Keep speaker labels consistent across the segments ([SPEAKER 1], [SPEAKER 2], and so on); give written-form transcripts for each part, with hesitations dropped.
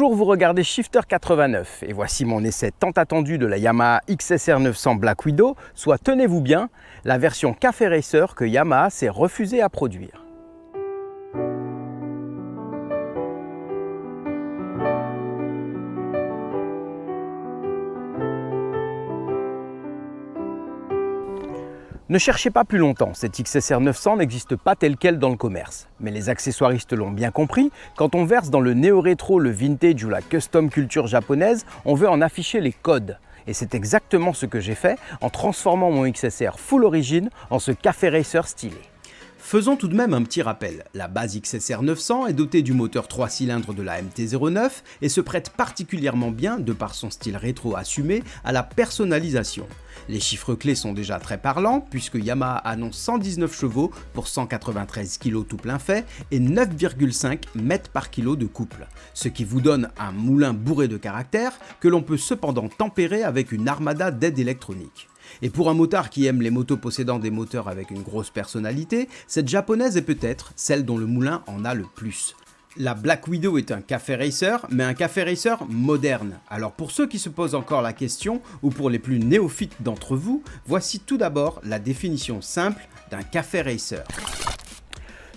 [SPEAKER 1] Bonjour, vous regardez Shifter 89 et voici mon essai tant attendu de la Yamaha XSR 900 Black Widow, soit tenez-vous bien, la version Café Racer que Yamaha s'est refusé à produire. Ne cherchez pas plus longtemps, cette XSR 900 n'existe pas telle quelle dans le commerce. Mais les accessoiristes l'ont bien compris, quand on verse dans le néo-rétro, le vintage ou la custom culture japonaise, on veut en afficher les codes. Et c'est exactement ce que j'ai fait en transformant mon XSR full origin en ce Café Racer stylé. Faisons tout de même un petit rappel, la base XSR 900 est dotée du moteur 3 cylindres de la MT-09 et se prête particulièrement bien, de par son style rétro assumé, à la personnalisation. Les chiffres clés sont déjà très parlants puisque Yamaha annonce 119 chevaux pour 193 kg tout plein fait et 9,5 mètres par kilo de couple, ce qui vous donne un moulin bourré de caractère que l'on peut cependant tempérer avec une armada d'aides électroniques. Et pour un motard qui aime les motos possédant des moteurs avec une grosse personnalité, cette japonaise est peut-être celle dont le moulin en a le plus. La Black Widow est un Café Racer, mais un Café Racer moderne. Alors pour ceux qui se posent encore la question, ou pour les plus néophytes d'entre vous, voici tout d'abord la définition simple d'un Café Racer.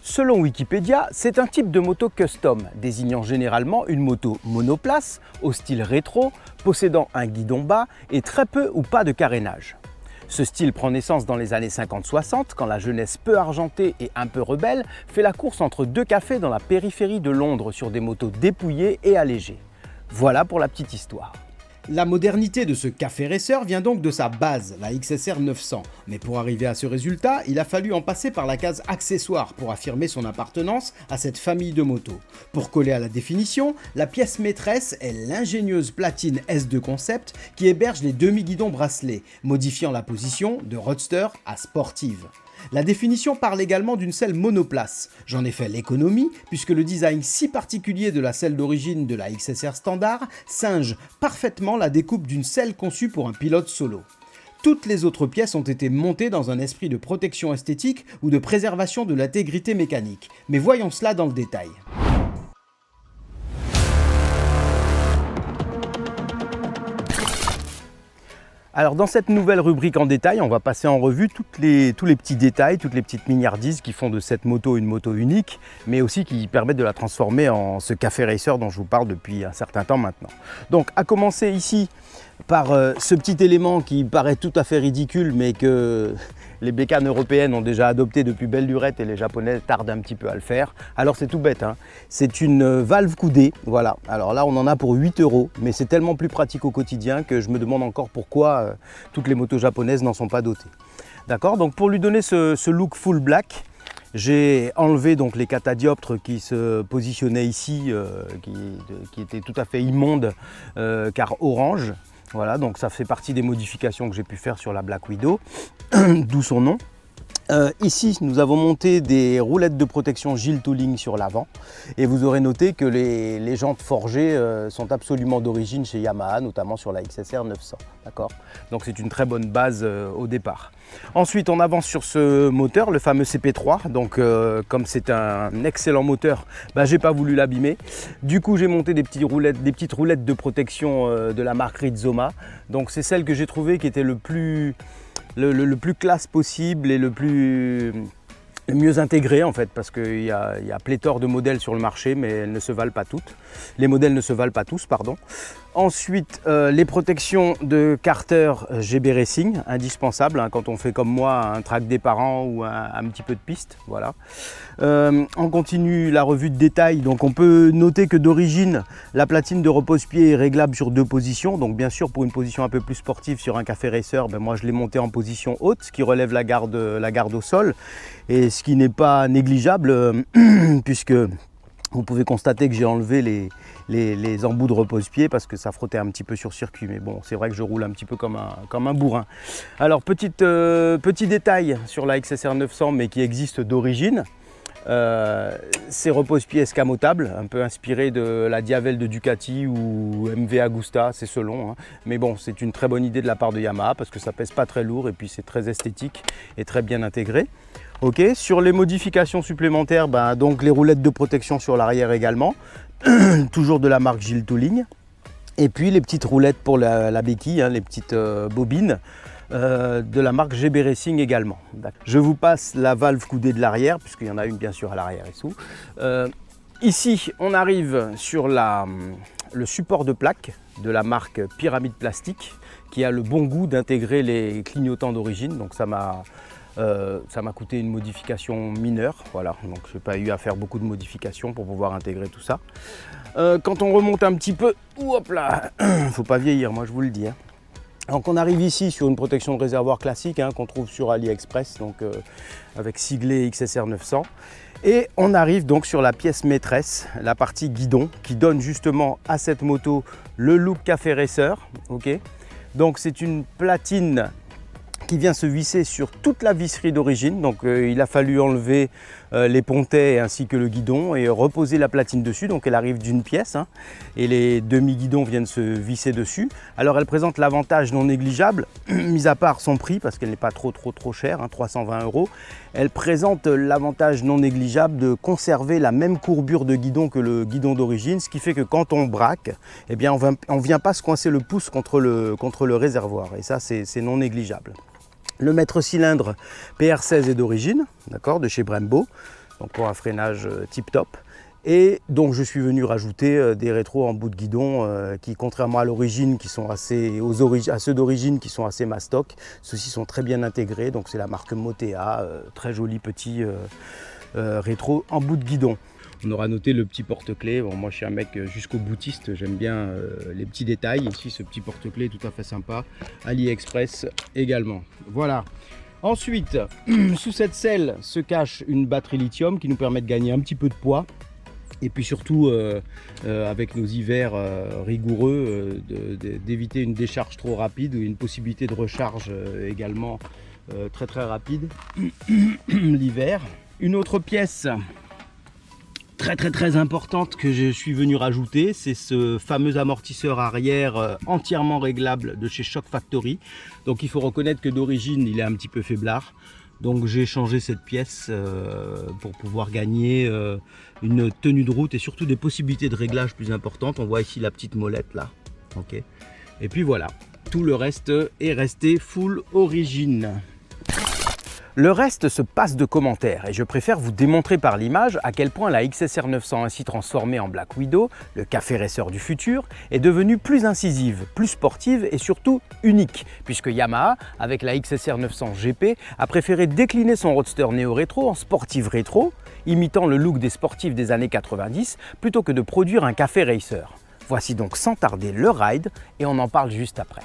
[SPEAKER 1] Selon Wikipédia, c'est un type de moto custom, désignant généralement une moto monoplace, au style rétro, possédant un guidon bas et très peu ou pas de carénage. Ce style prend naissance dans les années 50-60, quand la jeunesse peu argentée et un peu rebelle fait la course entre deux cafés dans la périphérie de Londres sur des motos dépouillées et allégées. Voilà pour la petite histoire. La modernité de ce Café Racer vient donc de sa base, la XSR 900. Mais pour arriver à ce résultat, il a fallu en passer par la case accessoires pour affirmer son appartenance à cette famille de motos. Pour coller à la définition, la pièce maîtresse est l'ingénieuse platine S2 Concept qui héberge les demi-guidons bracelets, modifiant la position de roadster à sportive. La définition parle également d'une selle monoplace. J'en ai fait l'économie puisque le design si particulier de la selle d'origine de la XSR standard singe parfaitement la découpe d'une selle conçue pour un pilote solo. Toutes les autres pièces ont été montées dans un esprit de protection esthétique ou de préservation de l'intégrité mécanique. Mais voyons cela dans le détail. Alors dans cette nouvelle rubrique en détail, on va passer en revue tous les petits détails, toutes les petites mignardises qui font de cette moto une moto unique, mais aussi qui permettent de la transformer en ce Café Racer dont je vous parle depuis un certain temps maintenant. Donc à commencer ici par ce petit élément qui paraît tout à fait ridicule, mais que les bécanes européennes ont déjà adopté depuis belle lurette et les japonais tardent un petit peu à le faire. Alors c'est tout bête, hein. C'est une valve coudée, voilà. Alors là on en a pour 8 €, mais c'est tellement plus pratique au quotidien que je me demande encore pourquoi toutes les motos japonaises n'en sont pas dotées. D'accord, donc pour lui donner ce look full black, j'ai enlevé donc les catadioptres qui se positionnaient ici, qui étaient tout à fait immondes car orange. Voilà, donc ça fait partie des modifications que j'ai pu faire sur la Black Widow, d'où son nom. Ici, nous avons monté des roulettes de protection Gilles Tooling sur l'avant et vous aurez noté que les jantes forgées sont absolument d'origine chez Yamaha, notamment sur la XSR 900. D'accord ? Donc c'est une très bonne base au départ. Ensuite, on avance sur ce moteur, le fameux CP3. Donc comme c'est un excellent moteur, j'ai pas voulu l'abîmer. Du coup, j'ai monté des petites roulettes de protection de la marque Rizoma. Donc c'est celle que j'ai trouvée qui était le plus classe possible et le mieux intégré en fait, parce qu'il y a pléthore de modèles sur le marché, mais elles ne se valent pas toutes. Les modèles ne se valent pas tous, pardon. Ensuite, les protections de Carter GB Racing, indispensables hein, quand on fait comme moi un track des parents ou un petit peu de piste. Voilà. On continue la revue de détail. Donc on peut noter que d'origine, la platine de repose-pied est réglable sur 2 positions. Donc bien sûr, pour une position un peu plus sportive sur un Café Racer, moi je l'ai monté en position haute, ce qui relève la garde au sol. Et ce qui n'est pas négligeable, puisque vous pouvez constater que j'ai enlevé les embouts de repose-pied parce que ça frottait un petit peu sur circuit. Mais bon, c'est vrai que je roule un petit peu comme un bourrin. Alors, petit détail sur la XSR 900, mais qui existe d'origine. C'est repose-pieds escamotables, un peu inspiré de la Diavel de Ducati ou MV Agusta, c'est selon. Hein. Mais bon, c'est une très bonne idée de la part de Yamaha parce que ça pèse pas très lourd et puis c'est très esthétique et très bien intégré. Ok, sur les modifications supplémentaires, donc les roulettes de protection sur l'arrière également, toujours de la marque Gilles Tooling. Et puis les petites roulettes pour la béquille, hein, les petites bobines. De la marque GB Racing également. Je vous passe la valve coudée de l'arrière, puisqu'il y en a une bien sûr à l'arrière et sous. Ici, on arrive sur le support de plaque de la marque Pyramide Plastique, qui a le bon goût d'intégrer les clignotants d'origine. Donc ça m'a coûté une modification mineure. Voilà, donc je n'ai pas eu à faire beaucoup de modifications pour pouvoir intégrer tout ça. Quand on remonte un petit peu, hop là, faut pas vieillir, moi je vous le dis. Hein. Donc on arrive ici sur une protection de réservoir classique qu'on trouve sur AliExpress, donc avec siglé XSR 900. Et on arrive donc sur la pièce maîtresse, la partie guidon, qui donne justement à cette moto le look café racer. Okay, donc c'est une platine qui vient se visser sur toute la visserie d'origine. Donc il a fallu enlever les pontets ainsi que le guidon et reposer la platine dessus. Donc elle arrive d'une pièce et les demi-guidons viennent se visser dessus. Alors elle présente l'avantage non négligeable, mis à part son prix parce qu'elle n'est pas trop chère, 320 €. Elle présente l'avantage non négligeable de conserver la même courbure de guidon que le guidon d'origine, ce qui fait que quand on braque, eh bien on ne vient pas se coincer le pouce contre le réservoir. Et ça c'est non négligeable. Le maître cylindre PR16 est d'origine, d'accord, de chez Brembo, donc pour un freinage tip top. Et donc je suis venu rajouter des rétros en bout de guidon qui, contrairement à l'origine, à ceux d'origine qui sont assez mastoc, ceux-ci sont très bien intégrés. Donc c'est la marque Motea, très joli petit rétro en bout de guidon. On aura noté le petit porte-clés. Bon, moi je suis un mec jusqu'au boutiste, j'aime bien les petits détails. Ici ce petit porte-clés est tout à fait sympa. AliExpress également. Voilà. Ensuite, sous cette selle se cache une batterie lithium qui nous permet de gagner un petit peu de poids. Et puis surtout, avec nos hivers rigoureux, d'éviter une décharge trop rapide ou une possibilité de recharge également très rapide l'hiver. Une autre pièce très importante que je suis venu rajouter, c'est ce fameux amortisseur arrière entièrement réglable de chez Shock Factory. Donc il faut reconnaître que d'origine il est un petit peu faiblard. Donc j'ai changé cette pièce pour pouvoir gagner une tenue de route et surtout des possibilités de réglage plus importantes. On voit ici la petite molette là. Okay. Et puis voilà, tout le reste est resté full origine. Le reste se passe de commentaires et je préfère vous démontrer par l'image à quel point la XSR 900 ainsi transformée en Black Widow, le café racer du futur, est devenue plus incisive, plus sportive et surtout unique, puisque Yamaha, avec la XSR 900 GP, a préféré décliner son roadster néo-rétro en sportive rétro, imitant le look des sportifs des années 90, plutôt que de produire un café racer. Voici donc sans tarder le ride et on en parle juste après.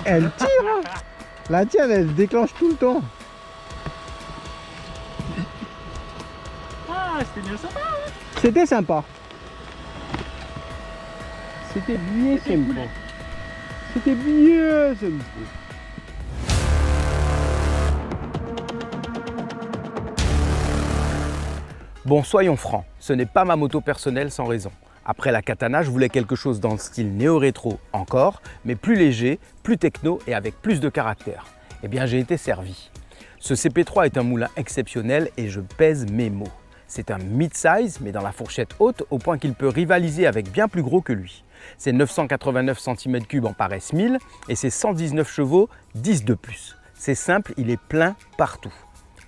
[SPEAKER 1] Elle tire, hein. La tienne, elle se déclenche tout le temps.
[SPEAKER 2] Ah, c'était bien sympa, hein.
[SPEAKER 1] C'était sympa. C'était bien sympa. C'était bien sympa. Bon, soyons francs, ce n'est pas ma moto personnelle sans raison. Après la Katana, je voulais quelque chose dans le style néo-rétro encore, mais plus léger, plus techno et avec plus de caractère. Eh bien, j'ai été servi. Ce CP3 est un moulin exceptionnel et je pèse mes mots. C'est un mid-size, mais dans la fourchette haute, au point qu'il peut rivaliser avec bien plus gros que lui. Ses 989 cm3 en paraissent 1000 et ses 119 chevaux 10 de plus. C'est simple, il est plein partout.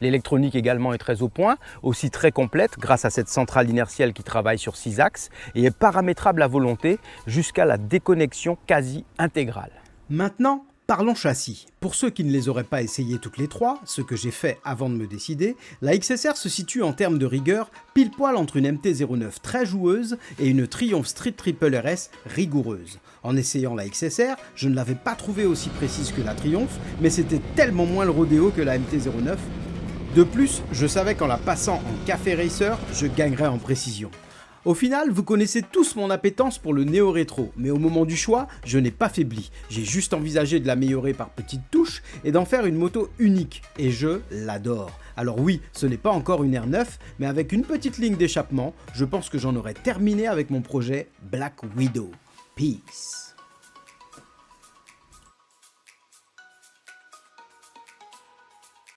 [SPEAKER 1] L'électronique également est très au point, aussi très complète grâce à cette centrale inertielle qui travaille sur 6 axes et est paramétrable à volonté jusqu'à la déconnexion quasi intégrale. Maintenant, parlons châssis. Pour ceux qui ne les auraient pas essayées toutes les trois, ce que j'ai fait avant de me décider, la XSR se situe en termes de rigueur pile poil entre une MT-09 très joueuse et une Triumph Street Triple RS rigoureuse. En essayant la XSR, je ne l'avais pas trouvée aussi précise que la Triumph, mais c'était tellement moins le rodéo que la MT-09. De plus, je savais qu'en la passant en café racer, je gagnerais en précision. Au final, vous connaissez tous mon appétence pour le néo-rétro, mais au moment du choix, je n'ai pas faibli. J'ai juste envisagé de l'améliorer par petites touches et d'en faire une moto unique, et je l'adore. Alors oui, ce n'est pas encore une R9, mais avec une petite ligne d'échappement, je pense que j'en aurai terminé avec mon projet Black Widow. Peace.